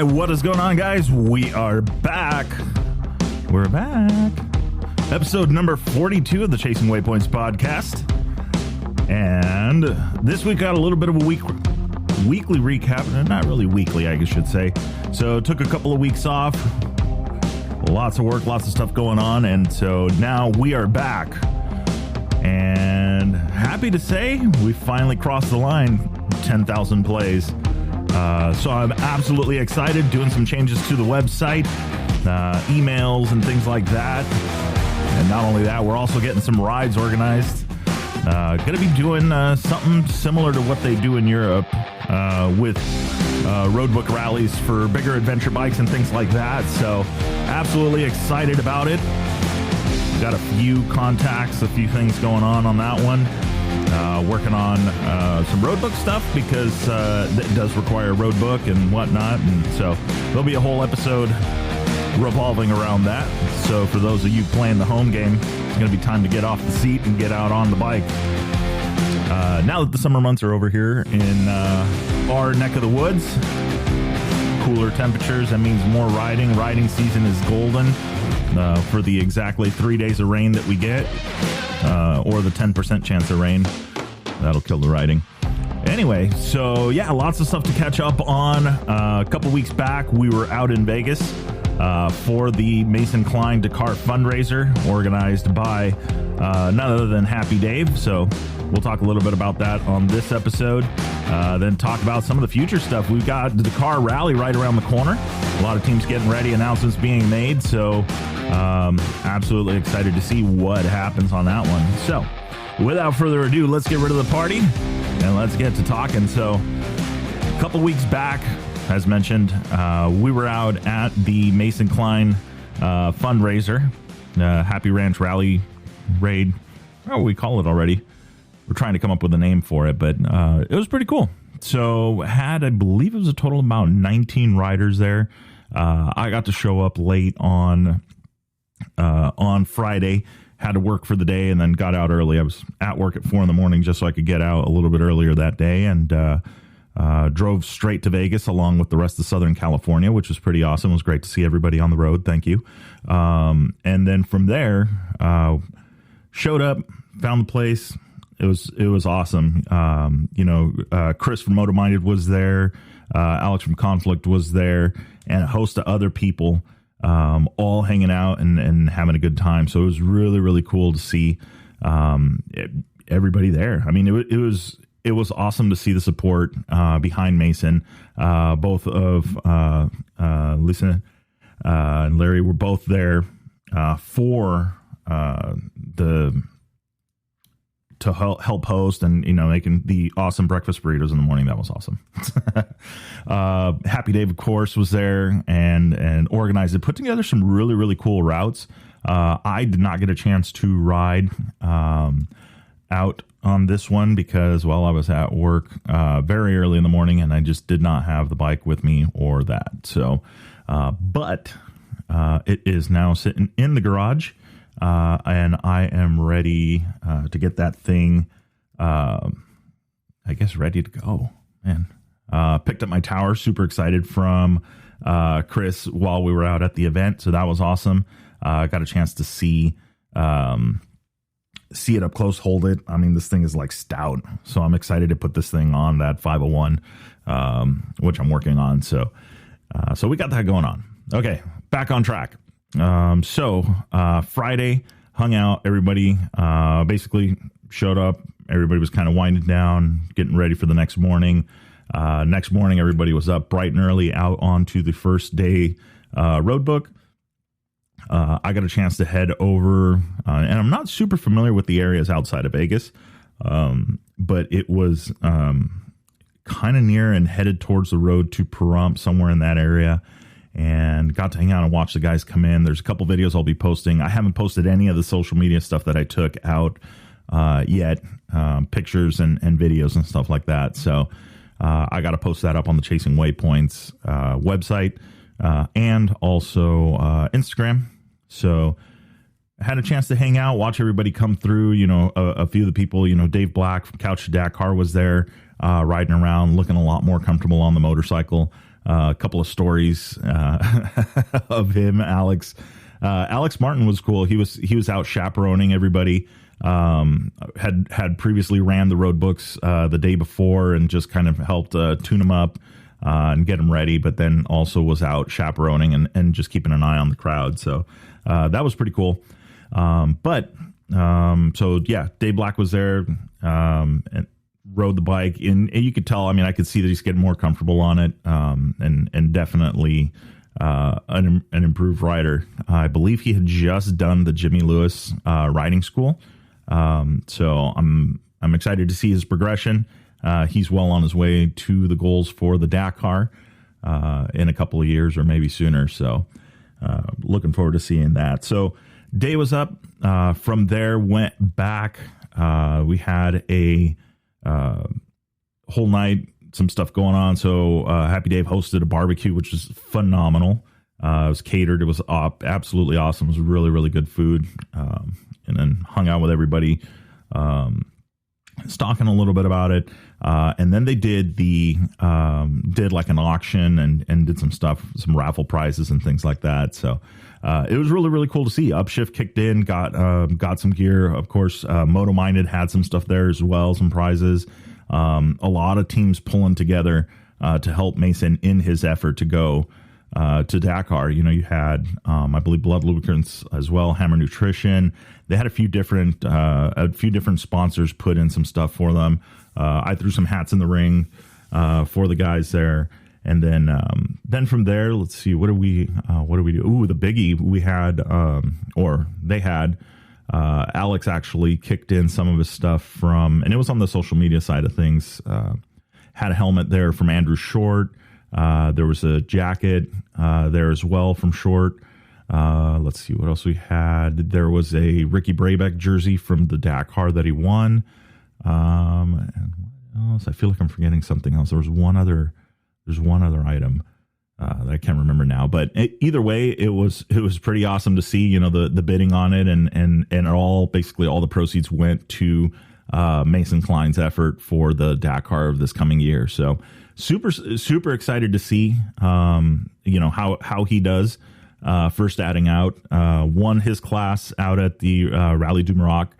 right, what is going on, guys? We are back. We're back. Episode number 42 of the Chasing Waypoints podcast. And this week got a little bit of a weekly recap. Not really weekly, I should say. So took a couple of weeks off. Lots of work, lots of stuff going on. And so now we are back. And happy to say we finally crossed the line, 10,000 plays. So I'm absolutely excited, doing some changes to the website, emails and things like that. And not only that, we're also getting some rides organized. Going to be doing something similar to what they do in Europe with roadbook rallies for bigger adventure bikes and things like that. So absolutely excited about it. Got a few contacts, a few things going on that one. Working on some roadbook stuff because it does require a roadbook and whatnot. And so there'll be a whole episode revolving around that. So for those of you playing the home game, it's going to be time to get off the seat and get out on the bike. Now that the summer months are over here in our neck of the woods, cooler temperatures, that means more riding. Riding season is golden for the exactly 3 days of rain that we get, or the 10% chance of rain. That'll kill the riding. Anyway, so yeah, lots of stuff to catch up on. A couple weeks back, we were out in Vegas for the Mason Klein Dakar fundraiser organized by none other than Happy Dave. So we'll talk a little bit about that on this episode. Then talk about some of the future stuff. We've got the Dakar rally right around the corner. A lot of teams getting ready, announcements being made. So absolutely excited to see what happens on that one. So without further ado, let's get rid of the party and let's get to talking. So a couple weeks back, as mentioned, we were out at the Mason Klein fundraiser, Happy Ranch Rally Raid. Oh, we call it already. We're trying to come up with a name for it, but it was pretty cool. So had, I believe it was a total of about 19 riders there. I got to show up late on Friday, had to work for the day, and then got out early. I was at work at 4 a.m. just so I could get out a little bit earlier that day, and drove straight to Vegas along with the rest of Southern California, which was pretty awesome. It was great to see everybody on the road. Thank you. And then from there, showed up, found the place. It was awesome. Chris from Motor Minded was there. Alex from Conflict was there, and a host of other people, all hanging out and having a good time. So it was really, really cool to see everybody there. I mean, it was awesome to see the support behind Mason. Both of Lisa and Larry were both there for to help host and, making the awesome breakfast burritos in the morning. That was awesome. Happy Dave, of course, was there and organized it, put together some really, really cool routes. I did not get a chance to ride out on this one because, well, I was at work very early in the morning and I just did not have the bike with me or that. So, but it is now sitting in the garage. And I am ready to get that thing, ready to go, man. Picked up my tower, super excited from Chris while we were out at the event, so that was awesome. Got a chance to see it up close, hold it. I mean, this thing is like stout, so I'm excited to put this thing on that 501, which I'm working on. So we got that going on. Okay, back on track. Friday hung out, everybody, basically showed up. Everybody was kind of winding down, getting ready for the next morning. Next morning, everybody was up bright and early out onto the first day, roadbook. I got a chance to head over, and I'm not super familiar with the areas outside of Vegas. But it was, kind of near and headed towards the road to Pahrump, somewhere in that area. And got to hang out and watch the guys come in. There's a couple videos I'll be posting. I haven't posted any of the social media stuff that I took out yet, pictures and videos and stuff like that. So I got to post that up on the Chasing Waypoints website and also Instagram. So I had a chance to hang out, watch everybody come through. A few of the people, Dave Black from Couch to Dakar was there riding around, looking a lot more comfortable on the motorcycle. a couple of stories of him. Alex Martin was cool. He was out chaperoning everybody. Had previously ran the road books the day before and just kind of helped tune them up and get them ready, but then also was out chaperoning and just keeping an eye on the crowd. So that was pretty cool. So yeah, Dave Black was there and rode the bike, and you could tell. I mean, I could see that he's getting more comfortable on it, and definitely an improved rider. I believe he had just done the Jimmy Lewis riding school, so I'm excited to see his progression. He's well on his way to the goals for the Dakar in a couple of years or maybe sooner. So looking forward to seeing that. So day was up. From there, went back. We had a whole night, some stuff going on. So Happy Dave hosted a barbecue, which was phenomenal. It was catered. It was absolutely awesome. It was really, really good food. And then hung out with everybody, talking a little bit about it. And then they did did like an auction and did some stuff, some raffle prizes and things like that. So it was really, really cool to see. Upshift kicked in, got some gear. Of course, Moto Minded had some stuff there as well, some prizes. A lot of teams pulling together to help Mason in his effort to go to Dakar. You know, you had, I believe, Blood Lubricants as well, Hammer Nutrition. They had a few different sponsors put in some stuff for them. I threw some hats in the ring for the guys there. And then from there, let's see, what do we do? Ooh, the biggie we had, or they had, Alex actually kicked in some of his stuff from, and it was on the social media side of things. Had a helmet there from Andrew Short. There was a jacket there as well from Short. Let's see what else we had. There was a Ricky Brabeck jersey from the Dakar that he won. And what else? I feel like I'm forgetting something else. There's one other item that I can't remember now. But either way, it was pretty awesome to see. You know, the bidding on it, and basically all the proceeds went to Mason Klein's effort for the Dakar of this coming year. So super excited to see how he does. First adding out, won his class out at the Rally du Maroc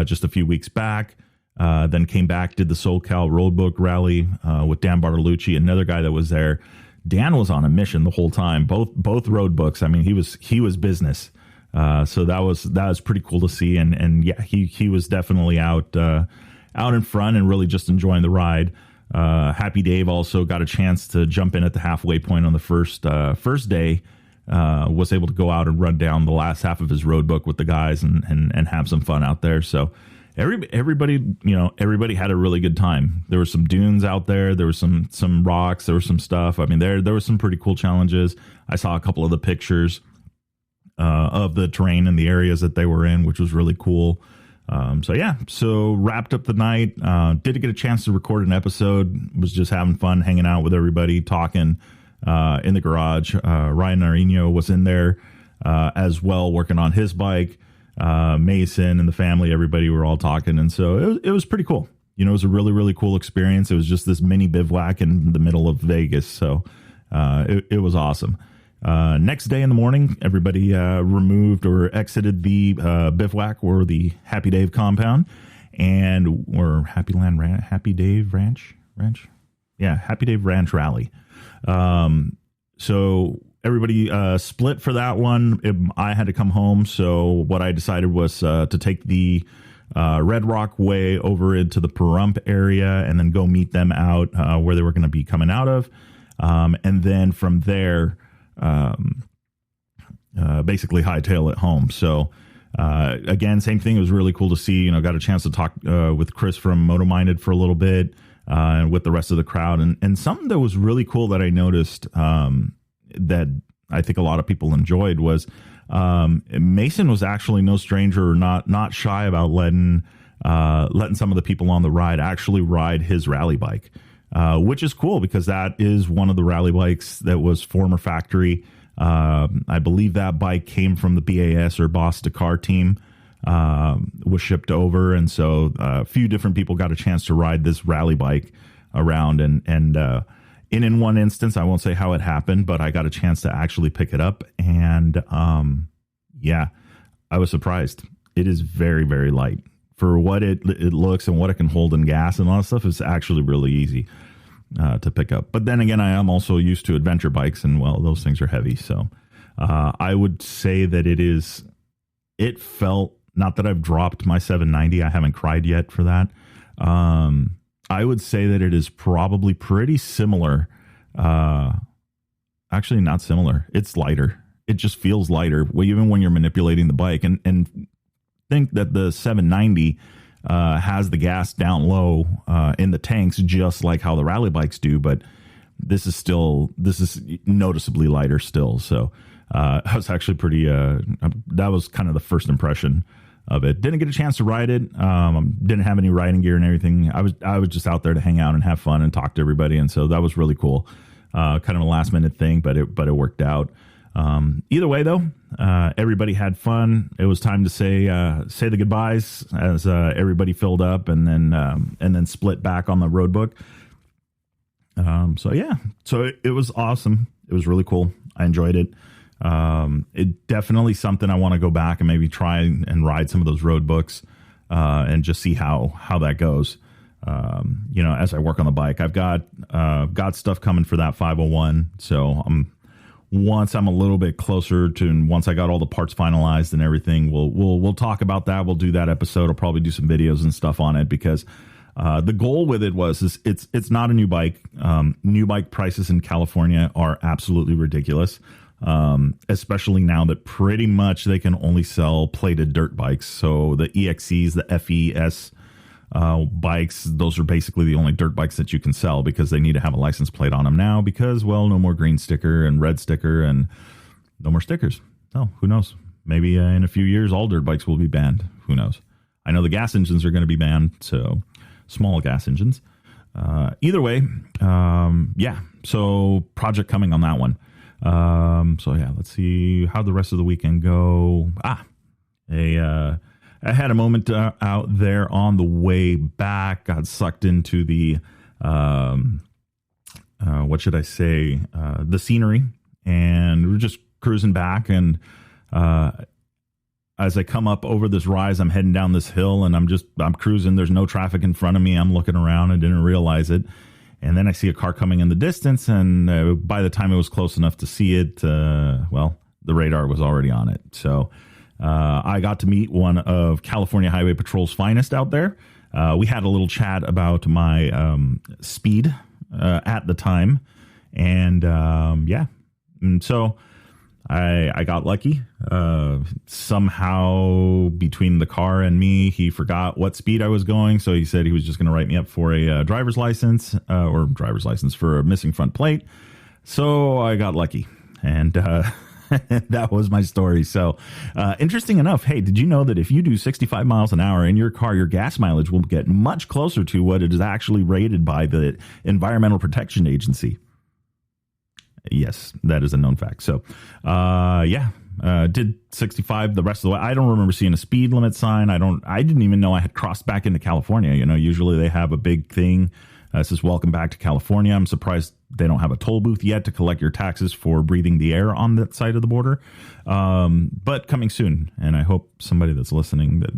just a few weeks back. Then came back, did the SoCal Roadbook Rally with Dan Bartolucci, another guy that was there. Dan was on a mission the whole time. Both road books. I mean, he was business. So that was pretty cool to see. And yeah, he was definitely out in front and really just enjoying the ride. Happy Dave also got a chance to jump in at the halfway point on the first day. Was able to go out and run down the last half of his road book with the guys and have some fun out there. So everybody had a really good time. There were some dunes out there. There was some rocks. There was some stuff. I mean, there were some pretty cool challenges. I saw a couple of the pictures of the terrain and the areas that they were in, which was really cool. So wrapped up the night. Did get a chance to record an episode. Was just having fun, hanging out with everybody, talking in the garage. Ryan Arino was in there as well, working on his bike. Mason and the family, everybody were all talking. And so it was pretty cool. You know, it was a really, really cool experience. It was just this mini bivouac in the middle of Vegas. So it was awesome. Next day in the morning, everybody removed or exited the bivouac or the Happy Dave compound, and we're Happy Dave Ranch. Yeah, Happy Dave Ranch Rally. So everybody split for that one. I had to come home, so what I decided was to take the Red Rock Way over into the Pahrump area and then go meet them out where they were going to be coming out of. And then from there, basically hightail it home. So again, same thing. It was really cool to see. You know, got a chance to talk with Chris from Moto Minded for a little bit and with the rest of the crowd. And something that was really cool that I noticed that I think a lot of people enjoyed was Mason was actually no stranger or not shy about letting some of the people on the ride actually ride his rally bike. Which is cool because that is one of the rally bikes that was former factory. I believe that bike came from the BAS or Boss Dakar team, was shipped over. And so a few different people got a chance to ride this rally bike around. And in one instance, I won't say how it happened, but I got a chance to actually pick it up. And yeah, I was surprised. It is very, very light. For what it looks and what it can hold in gas and all that stuff, it's actually really easy to pick up. But then again, I am also used to adventure bikes, and well, those things are heavy. So I would say that it felt, not that I've dropped my 790. I haven't cried yet for that. I would say that it is probably pretty similar. Actually, not similar. It's lighter. It just feels lighter, even when you're manipulating the bike. And think that the 790 has the gas down low in the tanks, just like how the rally bikes do. But this is noticeably lighter still. So I was actually pretty. That was kind of the first impression of it. Didn't get a chance to ride it. Didn't have any riding gear and everything. I was just out there to hang out and have fun and talk to everybody, and so that was really cool. Kind of a last minute thing, but it worked out. Either way, though, everybody had fun. It was time to say the goodbyes as everybody filled up, and then split back on the road book. So yeah, it was awesome. It was really cool. I enjoyed it. It definitely something I want to go back and maybe try and ride some of those road books, and just see how that goes. As I work on the bike, I've got stuff coming for that 501. So once I'm a little bit closer to, once I got all the parts finalized and everything, we'll talk about that. We'll do that episode. I'll probably do some videos and stuff on it, because the goal with it is it's not a new bike. New bike prices in California are absolutely ridiculous. Especially now that pretty much they can only sell plated dirt bikes. So the EXCs, the FES bikes, those are basically the only dirt bikes that you can sell, because they need to have a license plate on them now, because, well, no more green sticker and red sticker and no more stickers. Oh, who knows? Maybe in a few years, all dirt bikes will be banned. Who knows? I know the gas engines are going to be banned, so small gas engines. Either way, yeah. So project coming on that one. So yeah, let's see how the rest of the weekend go. I had a moment out there on the way back, got sucked into the, what should I say? The scenery, and we're just cruising back. And, as I come up over this rise, I'm heading down this hill, and I'm cruising. There's no traffic in front of me. I'm looking around. I didn't realize it. And then I see a car coming in the distance, and by the time it was close enough to see it, the radar was already on it. So I got to meet one of California Highway Patrol's finest out there. We had a little chat about my speed at the time, and yeah. And so I got lucky. Somehow between the car and me, he forgot what speed I was going. So he said he was just going to write me up for a driver's license for a missing front plate. So I got lucky, and that was my story. So interesting enough. Hey, did you know that if you do 65 miles an hour in your car, your gas mileage will get much closer to what it is actually rated by the Environmental Protection Agency? Yes, that is a known fact. So, yeah, did 65 the rest of the way. I don't remember seeing a speed limit sign. I didn't even know I had crossed back into California. Usually they have a big thing that says welcome back to California. I'm surprised they don't have a toll booth yet to collect your taxes for breathing the air on that side of the border. But coming soon. And I hope somebody that's listening that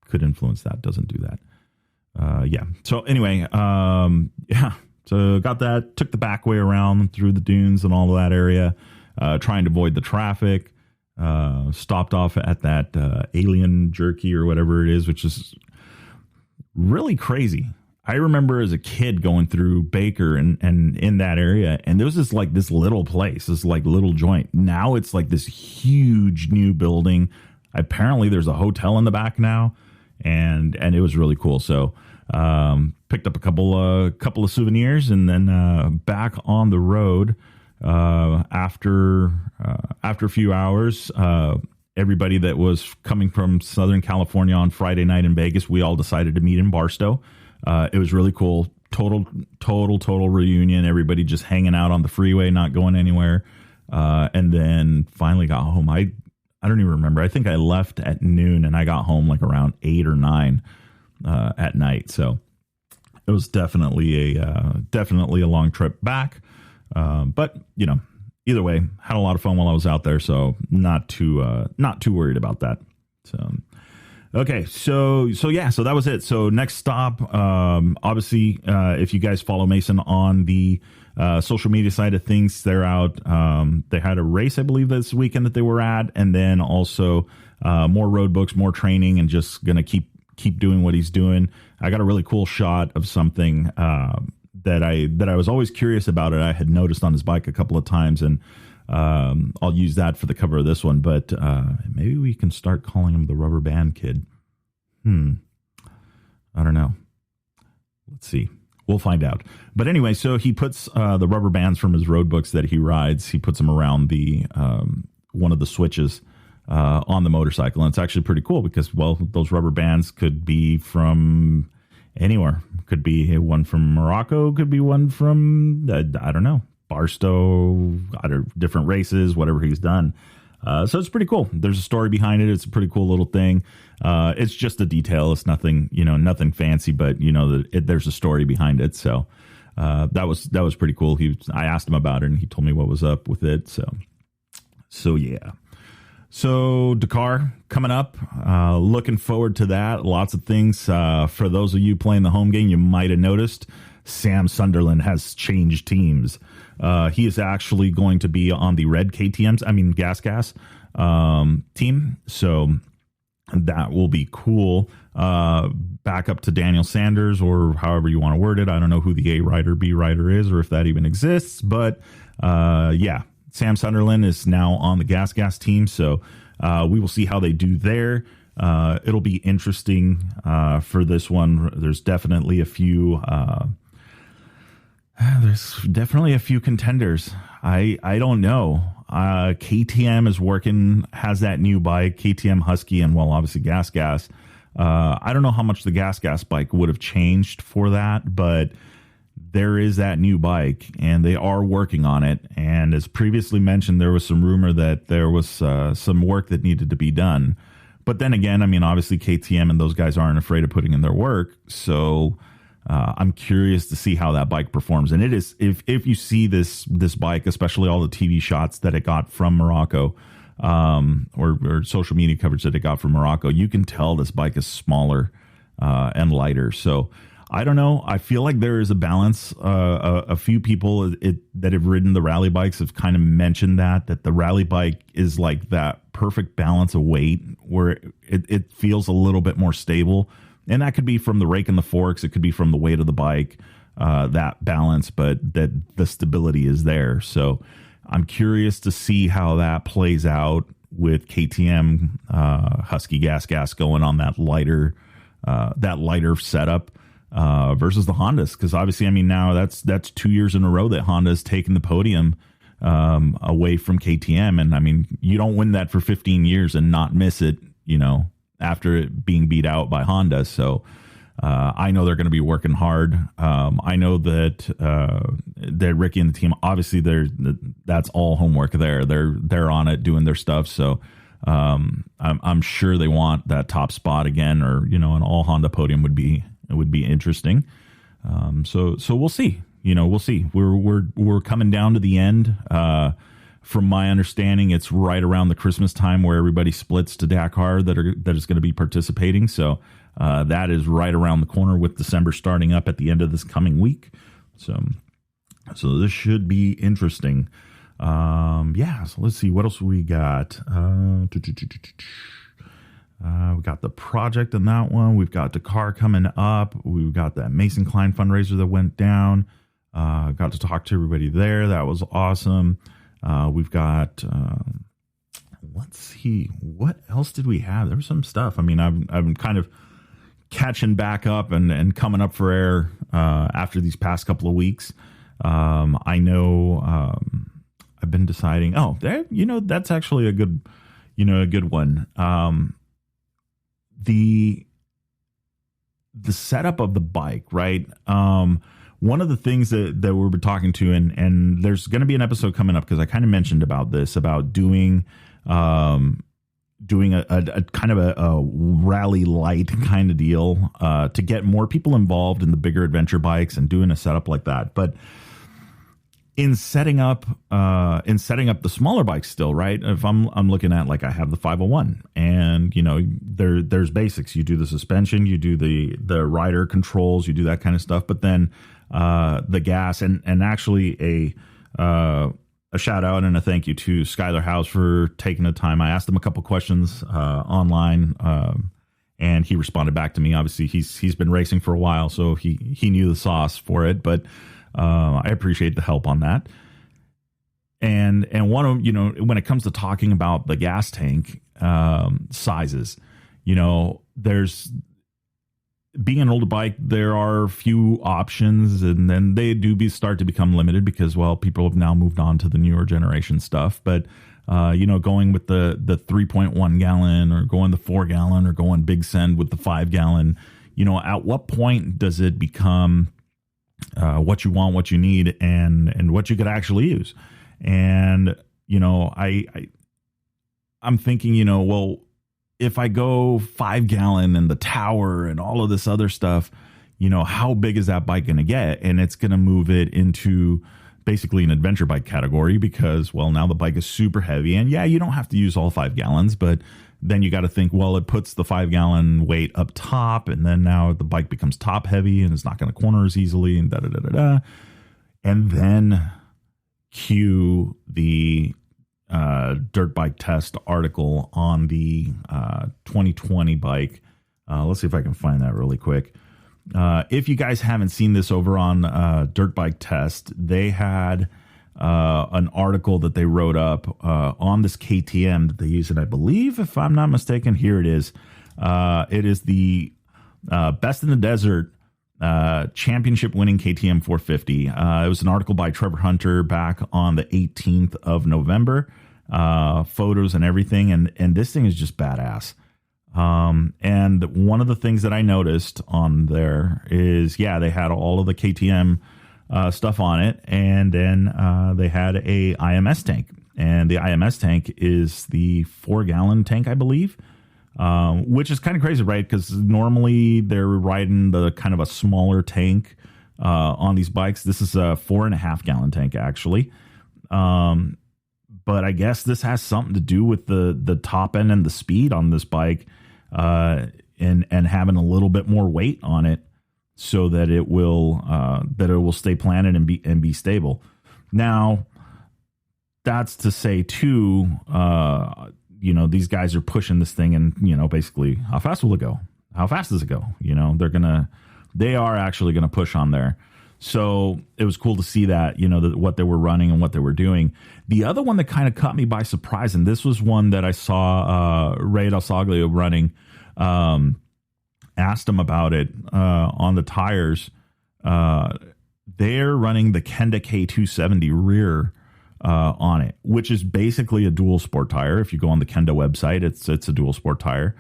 could influence that doesn't do that. Yeah. So anyway, yeah. So got that, took the back way around through the dunes and all of that area, trying to avoid the traffic, stopped off at that Alien Jerky or whatever it is, which is really crazy. I remember as a kid going through Baker and in that area, and there was this little place, this little joint. Now it's like this huge new building. Apparently there's a hotel in the back now, and it was really cool. So picked up a couple of souvenirs, and then back on the road after a few hours. Everybody that was coming from Southern California on Friday night in Vegas, we all decided to meet in Barstow. It was really cool. Total reunion. Everybody just hanging out on the freeway, not going anywhere. And then finally got home. I don't even remember. I think I left at noon, and I got home around 8 or 9 at night. So it was definitely a long trip back. But either way, had a lot of fun while I was out there, so not too worried about that. So, okay, so that was it. So next stop, obviously, if you guys follow Mason on the social media side of things, they're out. They had a race, I believe, this weekend that they were at, and then also more road books, more training, and just gonna keep doing what he's doing. I got a really cool shot of something that I was always curious about it. I had noticed on his bike a couple of times, and I'll use that for the cover of this one. But maybe we can start calling him the Rubber Band Kid. I don't know. Let's see. We'll find out. But anyway, so he puts the rubber bands from his road books that he rides. He puts them around the one of the switches on the motorcycle, and it's actually pretty cool because, well, those rubber bands could be from anywhere. Could be one from Morocco, could be one from I don't know, Barstow, different races, whatever he's done. So it's pretty cool. There's a story behind it. It's a pretty cool little thing. It's just a detail. It's nothing, nothing fancy, but there's a story behind it. So that was pretty cool. I asked him about it, and he told me what was up with it. So yeah. So Dakar coming up, looking forward to that. Lots of things. For those of you playing the home game, you might have noticed Sam Sunderland has changed teams. He is actually going to be on the red gas team. So that will be cool. Back up to Daniel Sanders, or however you want to word it. I don't know who the A rider, B rider is, or if that even exists, but yeah. Sam Sunderland is now on the gas team, so we will see how they do there. It'll be interesting for this one. There's definitely a few. There's definitely a few contenders. I don't know. KTM is working, has that new bike, KTM Husky, and well, obviously gas. I don't know how much the gas bike would have changed for that, but there is that new bike, and they are working on it. And as previously mentioned, there was some rumor that there was some work that needed to be done. But then again, obviously KTM and those guys aren't afraid of putting in their work. So I'm curious to see how that bike performs. And it is, if you see this bike, especially all the TV shots that it got from Morocco, or social media coverage that it got from Morocco, you can tell this bike is smaller and lighter. So I don't know. I feel like there is a balance. A few people that have ridden the rally bikes have kind of mentioned that the rally bike is like that perfect balance of weight where it feels a little bit more stable. And that could be from the rake and the forks. It could be from the weight of the bike, that balance, but that the stability is there. So I'm curious to see how that plays out with KTM Husky gas going on that lighter setup. Versus the Hondas, because obviously, now that's 2 years in a row that Honda's taken the podium away from KTM, and you don't win that for 15 years and not miss it, after it being beat out by Honda. So I know they're going to be working hard. I know that Ricky and the team, obviously, that's all homework there. They're on it doing their stuff. So I'm sure they want that top spot again, or an all Honda podium would be interesting. So we'll see. We'll see. We're coming down to the end. From my understanding, it's right around the Christmas time where everybody splits to Dakar that is going to be participating. So that is right around the corner, with December starting up at the end of this coming week. So this should be interesting. So let's see what else we got. We got the project in that one. We've got Dakar coming up. We've got that Mason Klein fundraiser that went down. Got to talk to everybody there. That was awesome. We've got, let's see, what else did we have? There was some stuff. I'm kind of catching back up and coming up for air after these past couple of weeks. I know I've been deciding, that's actually a good one. The setup of the bike, right? One of the things that we were talking to, and there's going to be an episode coming up, because I kind of mentioned about this, about doing a kind of a rally light kind of deal to get more people involved in the bigger adventure bikes and doing a setup like that. But in setting up the smaller bikes still, right? If I'm looking at, like, I have the 501, and, you know, there's basics. You do the suspension, you do the rider controls, you do that kind of stuff. But then the gas, and actually a shout out and a thank you to Skylar House for taking the time. I asked him a couple questions online, and he responded back to me. Obviously, he's been racing for a while, so he knew the sauce for it. But I appreciate the help on that. And one of, you know, when it comes to talking about the gas tank sizes, you know, there's, being an older bike, there are few options, and then they do start to become limited because, well, people have now moved on to the newer generation stuff. But you know, going with the 3.1 gallon, or going the 4 gallon, or going big send with the 5 gallon, you know, at what point does it become what you want, what you need, and what you could actually use? And, you know, I'm thinking, you know, well, if I go 5 gallon and the tower and all of this other stuff, you know, how big is that bike going to get? And it's going to move it into basically an adventure bike category because, well, now the bike is super heavy. And yeah, you don't have to use all 5 gallons, but then you got to think, well, it puts the 5 gallon weight up top, and then now the bike becomes top heavy and it's not going to corner as easily, and da-da-da-da-da. And then cue the dirt bike test article on the 2020 bike. Let's see if I can find that really quick. If you guys haven't seen this over on Dirt Bike Test, they had an article that they wrote up on this KTM that they use, and I believe, if I'm not mistaken, here it is. It is the Best in the Desert championship winning KTM 450. It was an article by Trevor Hunter back on the 18th of November. Photos and everything, and this thing is just badass. And one of the things that I noticed on there is, yeah, they had all of the KTM stuff on it, and then they had a IMS tank, and the IMS tank is the 4 gallon tank, I believe, which is kind of crazy, right? Because normally they're riding the kind of a smaller tank on these bikes. This is a 4.5 gallon tank, actually. But I guess this has something to do with the top end and the speed on this bike, and having a little bit more weight on it, so that it will stay planted and be stable. Now, that's to say too, you know, these guys are pushing this thing, and, you know, basically, how fast will it go? How fast does it go? You know, they are actually gonna push on there. So it was cool to see that, you know, what they were running and what they were doing. The other one that kind of caught me by surprise, and this was one that I saw Ray Dalsaglio running, asked him about it on the tires. They're running the Kenda K270 rear on it, which is basically a dual sport tire. If you go on the Kenda website, it's a dual sport tire.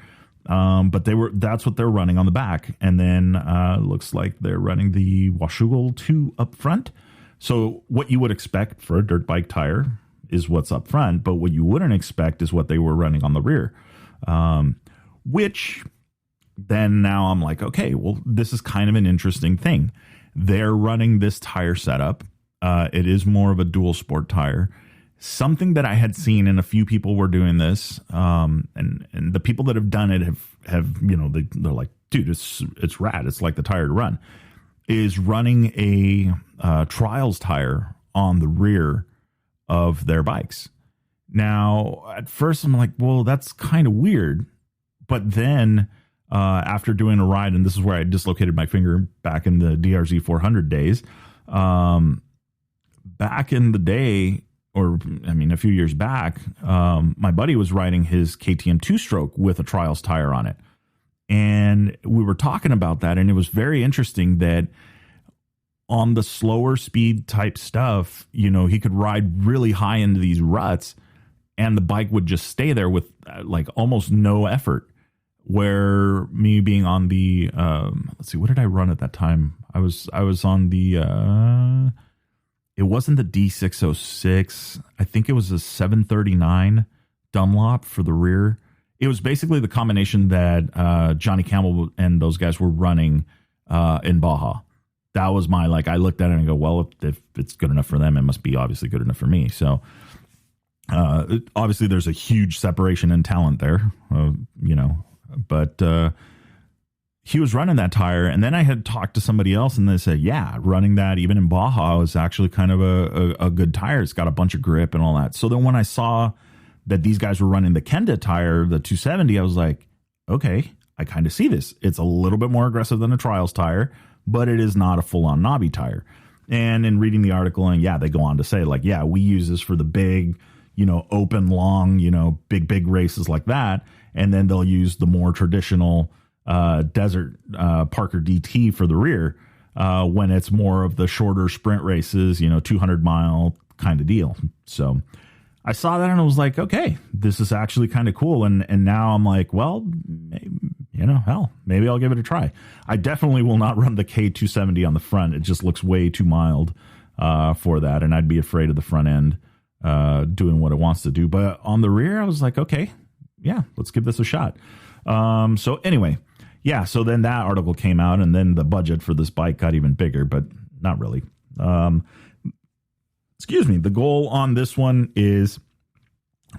But that's what they're running on the back. And then looks like they're running the Washougal 2 up front. So what you would expect for a dirt bike tire is what's up front, but what you wouldn't expect is what they were running on the rear. Which then now I'm like, okay, well, this is kind of an interesting thing. They're running this tire setup. It is more of a dual sport tire. Something that I had seen, and a few people were doing this, and the people that have done it have you know, they're like, dude, it's rad. It's like the tire to run. Is running a trials tire on the rear of their bikes. Now, at first, I'm like, well, that's kind of weird. But then after doing a ride, and this is where I dislocated my finger back in the DRZ 400 days, back in the day, or I mean, a few years back, my buddy was riding his KTM 2-stroke with a trials tire on it. And we were talking about that, and it was very interesting that on the slower speed type stuff, you know, he could ride really high into these ruts, and the bike would just stay there with like almost no effort. Where me being on the, let's see, what did I run at that time? I was on the, it wasn't the D606. I think it was a 739 Dunlop for the rear. It was basically the combination that Johnny Campbell and those guys were running in Baja. that was my, like, I looked at it and go, well, if it's good enough for them, it must be obviously good enough for me. So obviously there's a huge separation in talent there, but he was running that tire. And then I had talked to somebody else and they said, yeah, running that even in Baja is actually kind of a good tire. It's got a bunch of grip and all that. So then when I saw that these guys were running the Kenda tire, the 270, I was like, okay, I kind of see this. It's a little bit more aggressive than a trials tire, but it is not a full-on knobby tire. And in reading the article, and yeah, they go on to say, like, yeah, we use this for the big, open, long, big races like that. And then they'll use the more traditional desert Parker DT for the rear when it's more of the shorter sprint races, 200-mile kind of deal. So I saw that and I was like, okay, this is actually kind of cool. And now I'm like, well, hell, maybe I'll give it a try. I definitely will not run the K270 on the front. It just looks way too mild for that. And I'd be afraid of the front end doing what it wants to do. But on the rear, I was like, okay, yeah, let's give this a shot. So anyway, yeah, so then that article came out and then the budget for this bike got even bigger, but not really. Excuse me. The goal on this one is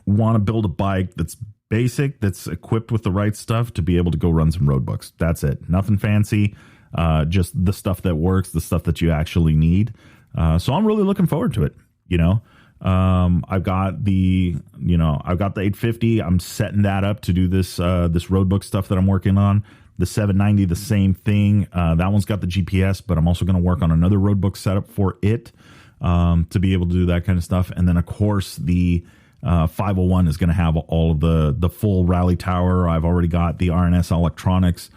want to build a bike that's basic, that's equipped with the right stuff to be able to go run some road books. That's it. Nothing fancy. Just the stuff that works, the stuff that you actually need. So I'm really looking forward to it. I've got the 850. I'm setting that up to do this road book stuff that I'm working on. The 790, the same thing. That one's got the GPS, but I'm also going to work on another road book setup for it to be able to do that kind of stuff. And then of course the 501 is going to have all of the full rally tower. I've already got the RNS electronics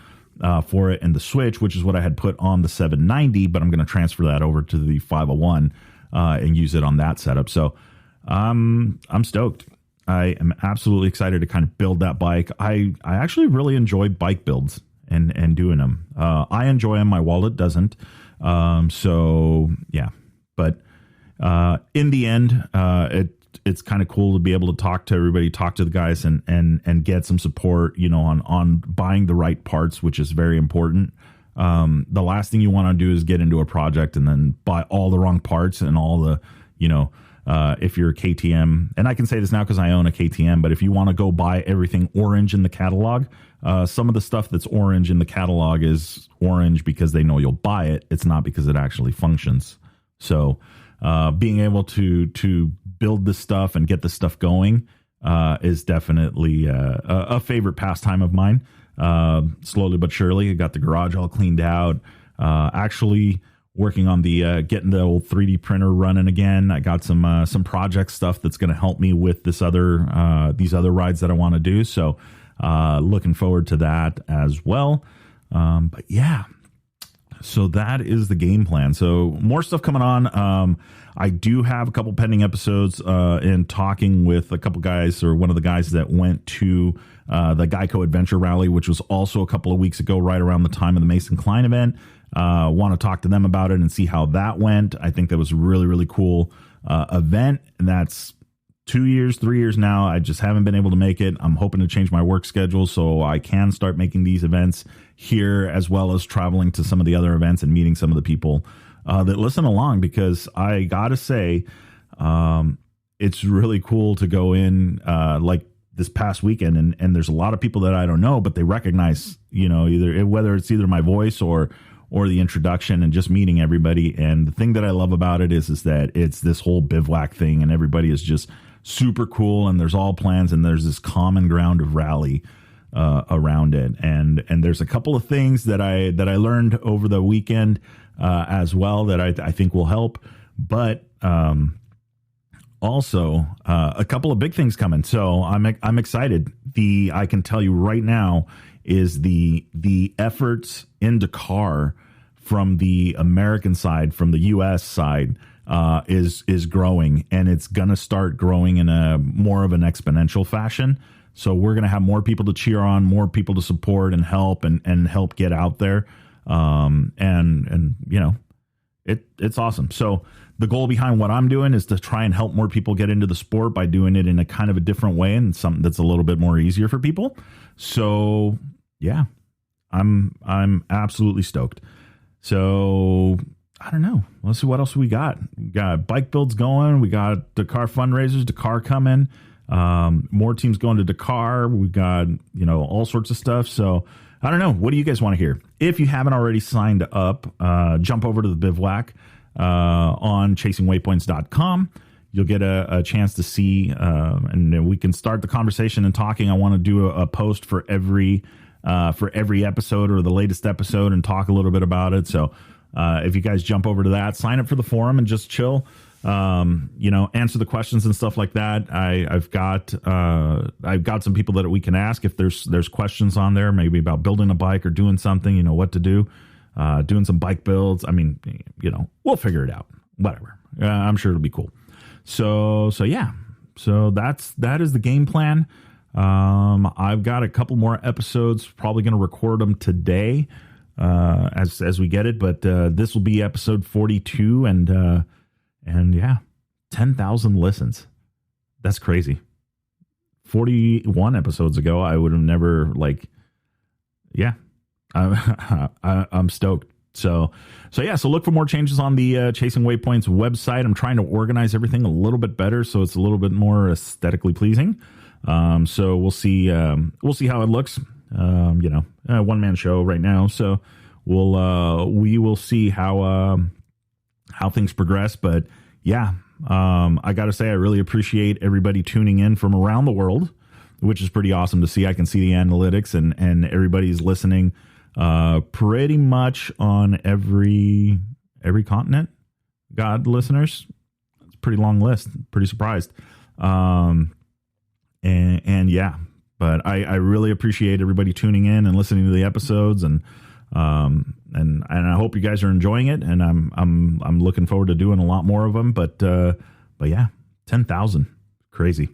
for it and the switch, which is what I had put on the 790, but I'm going to transfer that over to the 501 and use it on that setup. So I'm stoked. I am absolutely excited to kind of build that bike. I actually really enjoy bike builds and doing them. I enjoy them. My wallet doesn't. So yeah, but in the end, it's kind of cool to be able to talk to everybody, talk to the guys and get some support, on buying the right parts, which is very important. The last thing you want to do is get into a project and then buy all the wrong parts and all the, if you're a KTM, and I can say this now because I own a KTM, but if you want to go buy everything orange in the catalog, some of the stuff that's orange in the catalog is orange because they know you'll buy it. It's not because it actually functions. So being able to build this stuff and get this stuff going is definitely a favorite pastime of mine. Slowly but surely, I got the garage all cleaned out. Actually working on the getting the old 3D printer running again. I got some project stuff that's going to help me with these other rides that I want to do. So looking forward to that as well. But yeah. So that is the game plan. So more stuff coming on. I do have a couple pending episodes in talking with a couple guys, or one of the guys that went to the Geico Adventure Rally, which was also a couple of weeks ago, right around the time of the Mason Klein event. Want to talk to them about it and see how that went. I think that was a really, really cool event. And that's 3 years now. I just haven't been able to make it. I'm hoping to change my work schedule so I can start making these events here, as well as traveling to some of the other events and meeting some of the people that listen along, because I gotta say, it's really cool to go in like this past weekend and there's a lot of people that I don't know, but they recognize, whether it's either my voice or the introduction and just meeting everybody. And the thing that I love about it is that it's this whole bivouac thing and everybody is just super cool and there's all plans and there's this common ground of rally around it. And there's a couple of things that I learned over the weekend as well that I think will help, but also a couple of big things coming. So I'm excited. I can tell you right now is the efforts in Dakar from the American side, from the US side, is growing, and it's going to start growing in a more of an exponential fashion. So we're going to have more people to cheer on, more people to support and help and help get out there. It's awesome. So the goal behind what I'm doing is to try and help more people get into the sport by doing it in a kind of a different way and something that's a little bit more easier for people. So yeah, I'm absolutely stoked. So I don't know. Let's see what else we got. We got bike builds going. We got Dakar fundraisers, Dakar coming. More teams going to Dakar. We got, all sorts of stuff. So I don't know. What do you guys want to hear? If you haven't already signed up, jump over to the bivouac on chasingwaypoints.com. You'll get a chance to see, and we can start the conversation and talking. I want to do a post for every episode or the latest episode and talk a little bit about it. So if you guys jump over to that, sign up for the forum and just chill, answer the questions and stuff like that. I've got some people that we can ask if there's questions on there, maybe about building a bike or doing something, what to do, doing some bike builds. I mean, we'll figure it out, whatever. I'm sure it'll be cool. So yeah, so that is the game plan. I've got a couple more episodes, probably going to record them today, as we get it, but, this will be episode 42 and yeah, 10,000 listens. That's crazy. 41 episodes ago, I would have never I'm stoked. So look for more changes on the Chasing Waypoints website. I'm trying to organize everything a little bit better so it's a little bit more aesthetically pleasing. So we'll see how it looks. One man show right now. So we will see how things progress. But yeah, I got to say, I really appreciate everybody tuning in from around the world, which is pretty awesome to see. I can see the analytics and everybody's listening. Pretty much on every continent. Got listeners. It's a pretty long list. Pretty surprised. And yeah, but I really appreciate everybody tuning in and listening to the episodes, and I hope you guys are enjoying it, and I'm looking forward to doing a lot more of them. But yeah, 10,000, crazy.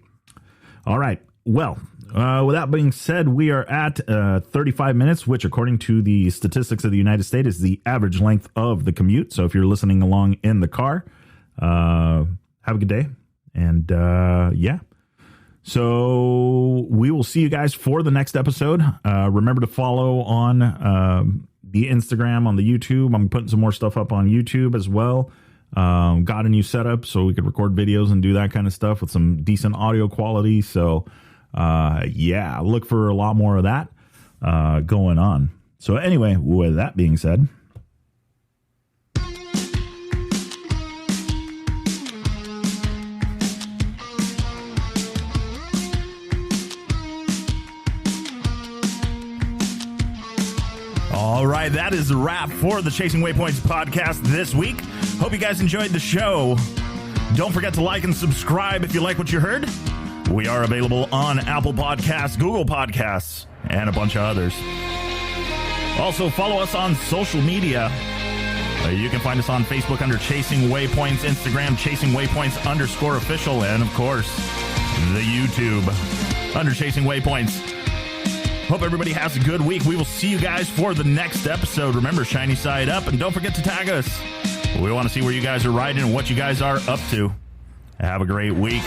All right, well. With that being said, we are at 35 minutes, which according to the statistics of the United States is the average length of the commute. So if you're listening along in the car, have a good day. And yeah, so we will see you guys for the next episode. Remember to follow on the Instagram, on the YouTube. I'm putting some more stuff up on YouTube as well. Got a new setup so we could record videos and do that kind of stuff with some decent audio quality. So yeah, look for a lot more of that going on. So anyway, with that being said, all right, that is a wrap for the Chasing Waypoints podcast this week. Hope you guys enjoyed the show. Don't forget to like and subscribe if you like what you heard. We are available on Apple Podcasts, Google Podcasts, and a bunch of others. Also, follow us on social media. You can find us on Facebook under Chasing Waypoints, Instagram, Chasing Waypoints _official, and, of course, the YouTube under Chasing Waypoints. Hope everybody has a good week. We will see you guys for the next episode. Remember, shiny side up, and don't forget to tag us. We want to see where you guys are riding and what you guys are up to. Have a great week.